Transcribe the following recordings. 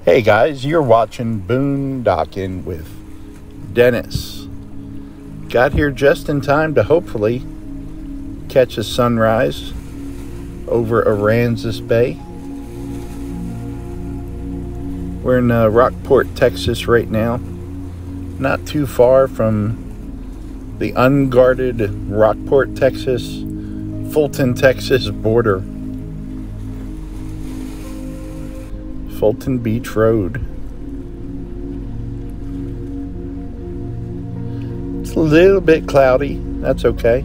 Hey guys, you're watching Boondocking with Dennis. Got here just in time to hopefully catch a sunrise over Aransas Bay. We're in Rockport, Texas right now. Not too far from the unguarded Rockport, Texas, Fulton, Texas border. Fulton Beach Road. It's a little bit cloudy. That's okay.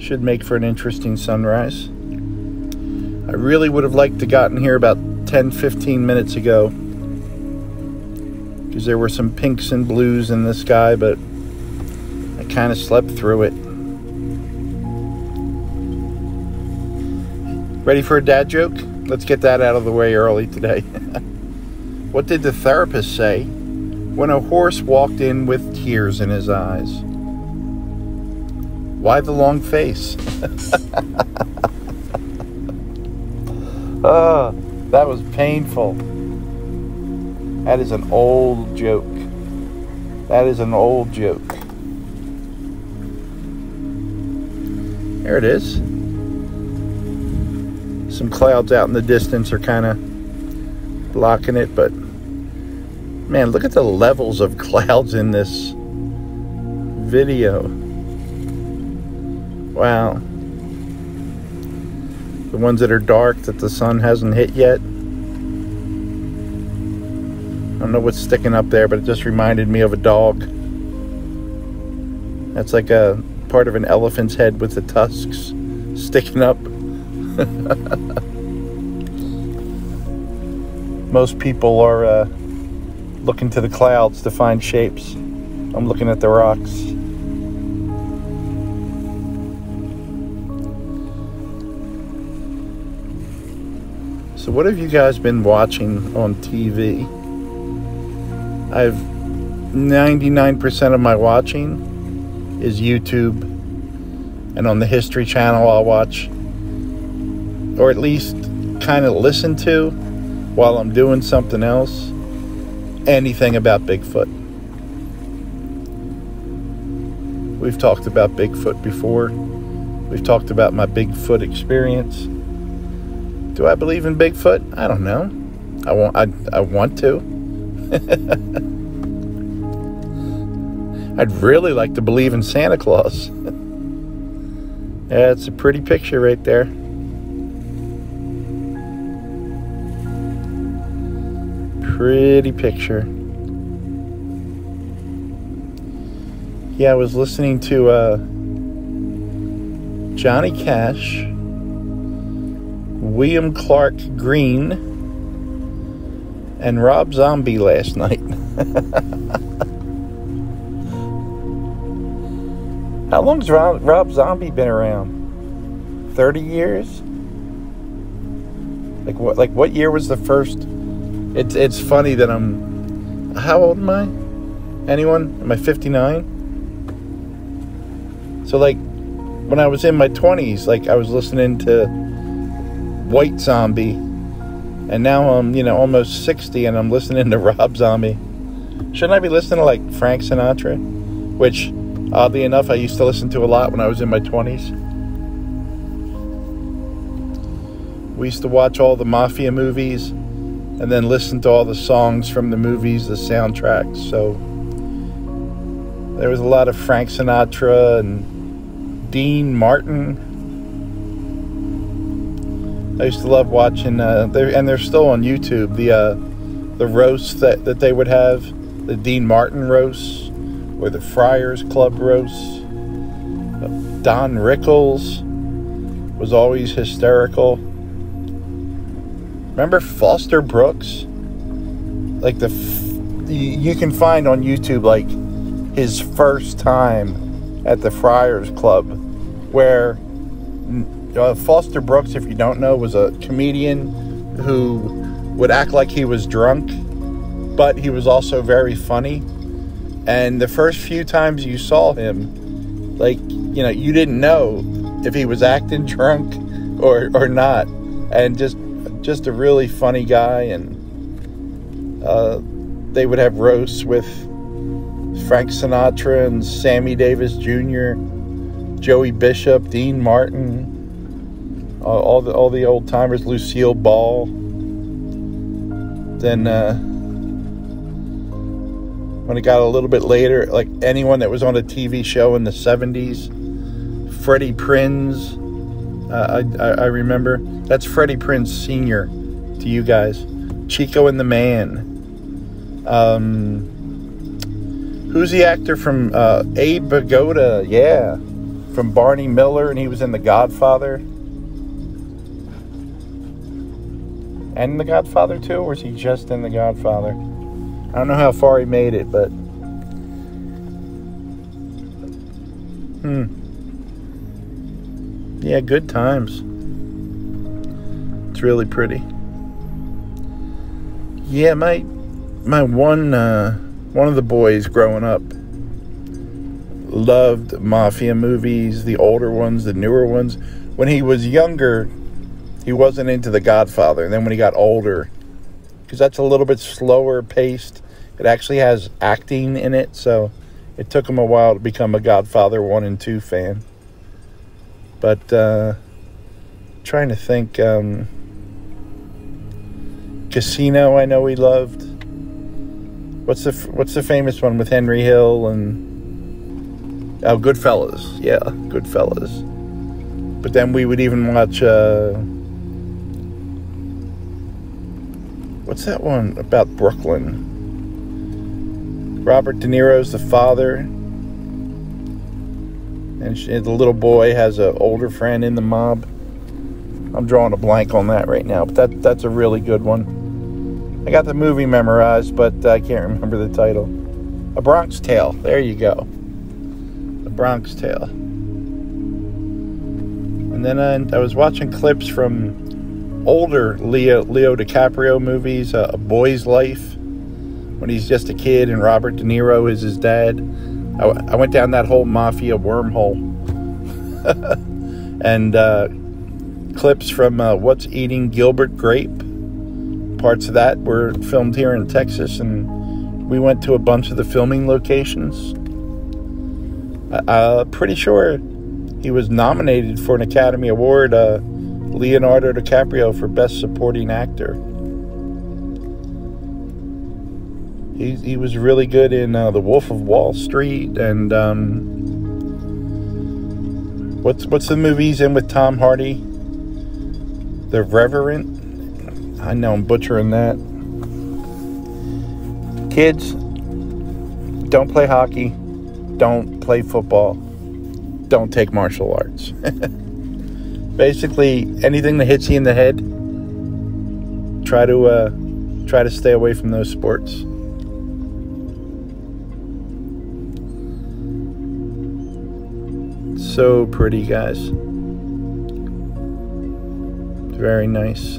Should make for an interesting sunrise. I really would have liked to gotten here about 10-15 minutes ago, because there were some pinks and blues in the sky, but I kind of slept through it. Ready for a dad joke? Let's get that out of the way early today. What did the therapist say when a horse walked in with tears in his eyes? Why the long face? Oh, that was painful. That is an old joke. That is an old joke. There it is. Some clouds out in the distance are kind of blocking it, but man, look at the levels of clouds in this video. Wow. The ones that are dark that the sun hasn't hit yet. I don't know what's sticking up there, but it just reminded me of a dog. That's like a part of an elephant's head with the tusks sticking up. Most people are looking to the clouds to find shapes. I'm looking at the rocks. So what have you guys been watching on TV? I've 99% of my watching is YouTube, and on the History Channel I'll watch, or at least kind of listen to while I'm doing something else, anything about Bigfoot. We've talked about Bigfoot before. We've talked about my Bigfoot experience. Do I believe in Bigfoot? I don't know. I want to. I'd really like to believe in Santa Claus. Yeah, it's a pretty picture right there. Pretty picture. Yeah, I was listening to Johnny Cash, William Clark Green, and Rob Zombie last night. How long's Rob Zombie been around? 30 years? Like what year was the first? It's funny that I'm... How old am I? Anyone? Am I 59? So like when I was in my 20s, like I was listening to White Zombie, and now I'm, almost 60 and I'm listening to Rob Zombie. Shouldn't I be listening to like Frank Sinatra? Which, oddly enough, I used to listen to a lot when I was in my 20s. We used to watch all the mafia movies and then listen to all the songs from the movies, the soundtracks. So there was a lot of Frank Sinatra and Dean Martin. I used to love watching, and they're still on YouTube, the roasts that they would have, the Dean Martin roasts, or the Friars Club roasts. Don Rickles was always hysterical. Remember Foster Brooks? Like you can find on YouTube like his first time at the Friars Club, where Foster Brooks, if you don't know, was a comedian who would act like he was drunk, but he was also very funny. And the first few times you saw him, like, you didn't know if he was acting drunk or not. And just just a really funny guy. And they would have roasts with Frank Sinatra and Sammy Davis Jr., Joey Bishop, Dean Martin, all the old timers, Lucille Ball. Then when it got a little bit later, like anyone that was on a TV show in the 70s, Freddie Prinze, I remember. That's Freddie Prinze Sr. to you guys. Chico and the Man. Who's the actor from Abe Vigoda? Yeah, from Barney Miller, and he was in The Godfather. And The Godfather 2, or was he just in The Godfather? I don't know how far he made it, but yeah, good times. It's really pretty. Yeah, my one of the boys growing up loved mafia movies, the older ones, the newer ones. When he was younger, he wasn't into The Godfather. And then when he got older, because that's a little bit slower paced, it actually has acting in it, so it took him a while to become a Godfather 1 and 2 fan. But trying to think, Casino, I know he loved. What's the famous one with Henry Hill and Goodfellas? Yeah, Goodfellas. But then we would even watch what's that one about Brooklyn? Robert De Niro's the father, and the little boy has an older friend in the mob. I'm drawing a blank on that right now, but that's a really good one. I got the movie memorized, but I can't remember the title. A Bronx Tale. There you go. A Bronx Tale. And then I was watching clips from older Leo DiCaprio movies. A Boy's Life, when he's just a kid and Robert De Niro is his dad. I went down that whole mafia wormhole. And clips from What's Eating Gilbert Grape. Parts of that were filmed here in Texas, and we went to a bunch of the filming locations. Pretty sure he was nominated for an Academy Award, Leonardo DiCaprio, for Best Supporting Actor. He was really good in The Wolf of Wall Street, and what's the movie he's in with Tom Hardy? The Reverend. I know I'm butchering that. Kids, don't play hockey. Don't play football. Don't take martial arts. Basically, anything that hits you in the head, try to stay away from those sports. So pretty, guys. Very nice.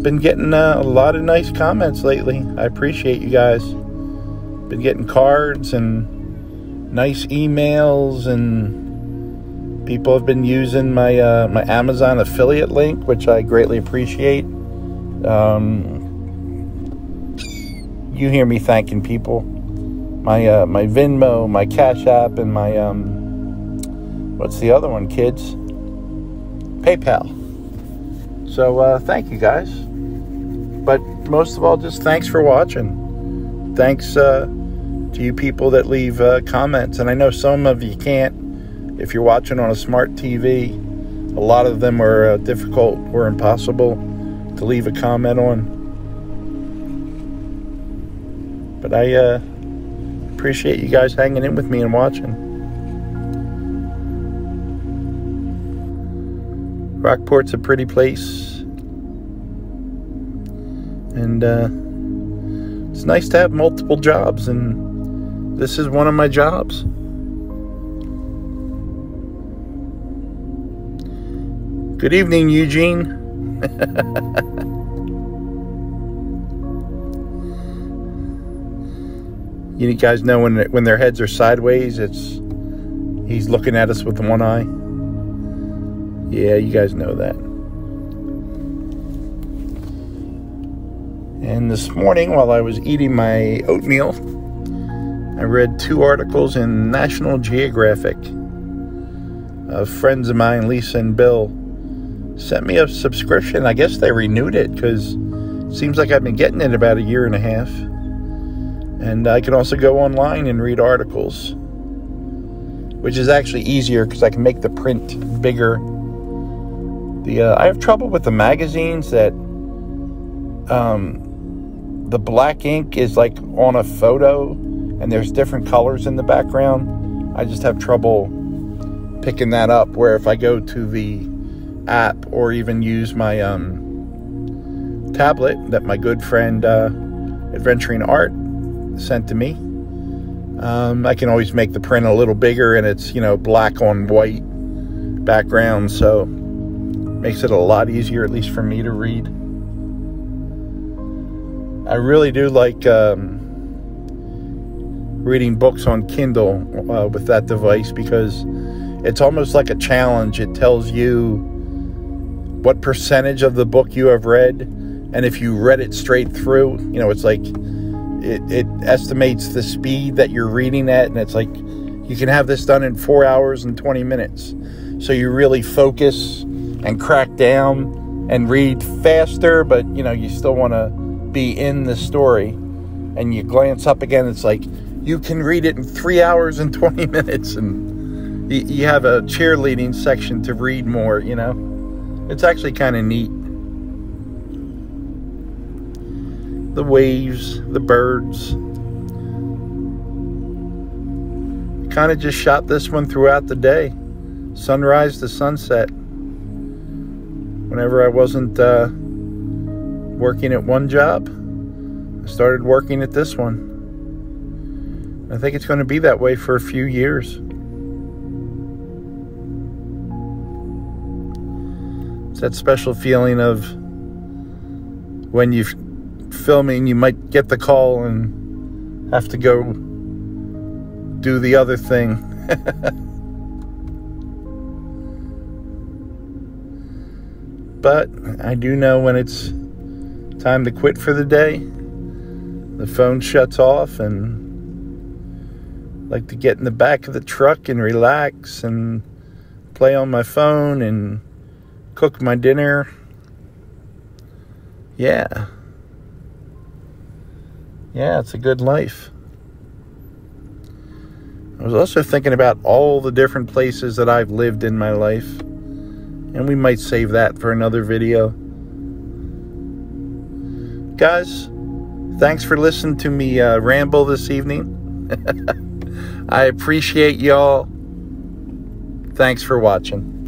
Been getting a lot of nice comments lately. I appreciate you guys. Been getting cards and nice emails, and people have been using my my Amazon affiliate link, which I greatly appreciate. You hear me thanking people. My Venmo, my Cash App, and my what's the other one, kids? PayPal. So thank you guys. But most of all, just thanks for watching. Thanks to you people that leave comments. And I know some of you can't. If you're watching on a smart TV, a lot of them are difficult or impossible to leave a comment on. But I appreciate you guys hanging in with me and watching. Rockport's a pretty place. And it's nice to have multiple jobs, and this is one of my jobs. Good evening, Eugene. You guys know when their heads are sideways, he's looking at us with one eye. Yeah, you guys know that. And this morning, while I was eating my oatmeal, I read 2 articles in National Geographic. Friends of mine, Lisa and Bill, sent me a subscription. I guess they renewed it because it seems like I've been getting it about 1.5 years. And I can also go online and read articles, which is actually easier because I can make the print bigger. I have trouble with the magazines that the black ink is like on a photo and there's different colors in the background. I just have trouble picking that up, where if I go to the app or even use my tablet that my good friend Adventuring Art sent to me, I can always make the print a little bigger, and it's, black on white background, so makes it a lot easier, at least for me to read. I really do like reading books on Kindle with that device, because it's almost like a challenge. It tells you what percentage of the book you have read, and if you read it straight through, it's like it estimates the speed that you're reading at, and it's like you can have this done in 4 hours and 20 minutes. So you really focus and crack down and read faster, but you still want to be in the story. And you glance up again, it's like you can read it in 3 hours and 20 minutes, and you have a cheerleading section to read more. It's actually kind of neat. The waves, the birds. Kind of just shot this one throughout the day, sunrise to sunset. Whenever I wasn't working at one job, I started working at this one. I think it's going to be that way for a few years. It's that special feeling of when you're filming, you might get the call and have to go do the other thing. But I do know when it's time to quit for the day, the phone shuts off, and I like to get in the back of the truck and relax and play on my phone and cook my dinner. Yeah, it's a good life. I was also thinking about all the different places that I've lived in my life, and we might save that for another video. Guys, thanks for listening to me ramble this evening. I appreciate y'all. Thanks for watching.